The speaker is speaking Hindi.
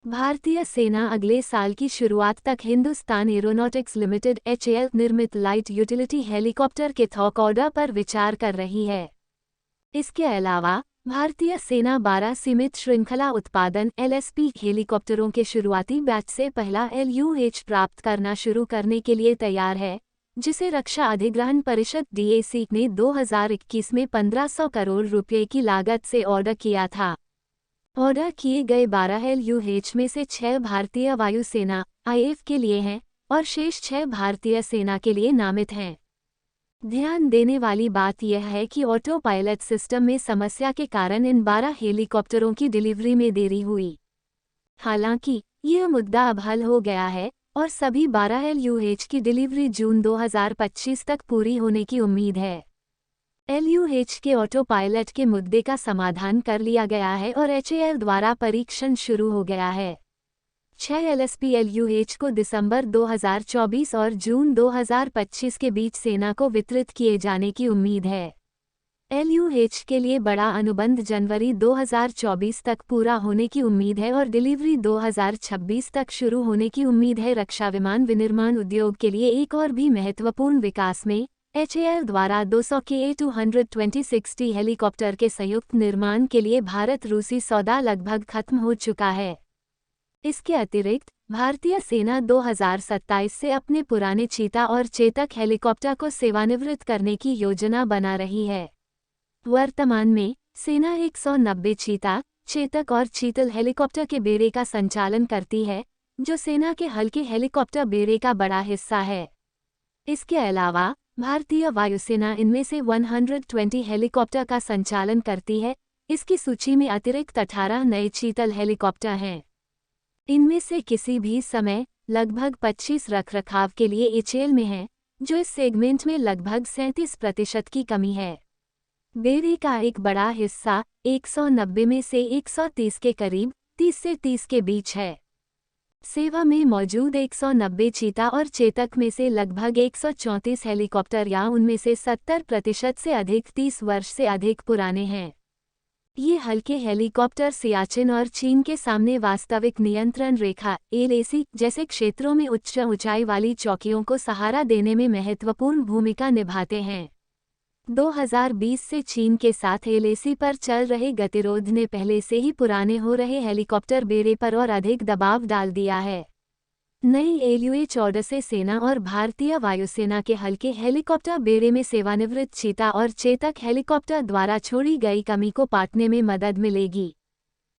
भारतीय सेना अगले साल की शुरुआत तक हिंदुस्तान एरोनॉटिक्स लिमिटेड (HAL) निर्मित लाइट यूटिलिटी हेलीकॉप्टर के थॉक ऑर्डर पर विचार कर रही है। इसके अलावा भारतीय सेना 12 सीमित श्रृंखला उत्पादन (LSP) हेलीकॉप्टरों के शुरुआती बैच से पहला LUH प्राप्त करना शुरू करने के लिए तैयार है, जिसे रक्षा अधिग्रहण परिषद (DAC) ने 2021 में 1500 करोड़ रुपये की लागत से ऑर्डर किया था। ऑर्डर किए गए 12 LUH में से 6 भारतीय वायुसेना (IAF) के लिए हैं और शेष 6 भारतीय सेना के लिए नामित हैं। ध्यान देने वाली बात यह है कि ऑटो पायलट सिस्टम में समस्या के कारण इन 12 हेलीकॉप्टरों की डिलीवरी में देरी हुई। हालांकि यह मुद्दा अब हल हो गया है और सभी 12 LUH की डिलीवरी जून 2025 तक पूरी होने की उम्मीद है। LUH के ऑटो पायलट के मुद्दे का समाधान कर लिया गया है और HAL द्वारा परीक्षण शुरू हो गया है। 6 LSP LUH को दिसंबर 2024 और जून 2025 के बीच सेना को वितरित किए जाने की उम्मीद है। LUH के लिए बड़ा अनुबंध जनवरी 2024 तक पूरा होने की उम्मीद है और डिलीवरी 2026 तक शुरू होने की उम्मीद है। रक्षा विमान विनिर्माण उद्योग के लिए एक और भी महत्वपूर्ण विकास में HAL द्वारा 200 के A220-60 हेलीकॉप्टर के संयुक्त निर्माण के लिए भारत-रूसी सौदा लगभग खत्म हो चुका है। इसके अतिरिक्त भारतीय सेना 2027 से अपने पुराने चीता और चेतक हेलीकॉप्टर को सेवानिवृत्त करने की योजना बना रही है। वर्तमान में सेना 190 चीता, चेतक और चीतल हेलीकॉप्टर के बेड़े का संचालन करती है, जो सेना के हल्के हेलीकॉप्टर बेड़े का बड़ा हिस्सा है। इसके अलावा भारतीय वायुसेना इनमें से 120 हेलीकॉप्टर का संचालन करती है। इसकी सूची में अतिरिक्त 18 नए चीतल हेलीकॉप्टर हैं। इनमें से किसी भी समय लगभग 25 रखरखाव के लिए HAL में हैं, जो इस सेगमेंट में लगभग 37% की कमी है। बेड़े का एक बड़ा हिस्सा 190 में से 130 के करीब 30 से 30 के बीच है। सेवा में मौजूद 190 चीता और चेतक में से लगभग 134 हेलीकॉप्टर या उनमें से 70% से अधिक 30 वर्ष से अधिक पुराने हैं। ये हल्के हेलीकॉप्टर सियाचिन और चीन के सामने वास्तविक नियंत्रण रेखा (LAC) जैसे क्षेत्रों में उच्च ऊंचाई वाली चौकियों को सहारा देने में महत्वपूर्ण भूमिका निभाते हैं। 2020 से चीन के साथ LAC पर चल रहे गतिरोध ने पहले से ही पुराने हो रहे हेलीकॉप्टर बेड़े पर और अधिक दबाव डाल दिया है। नई LUH ऑर्डर से सेना और भारतीय वायुसेना के हल्के हेलीकॉप्टर बेड़े में सेवानिवृत्त चीता और चेतक हेलीकॉप्टर द्वारा छोड़ी गई कमी को पाटने में मदद मिलेगी।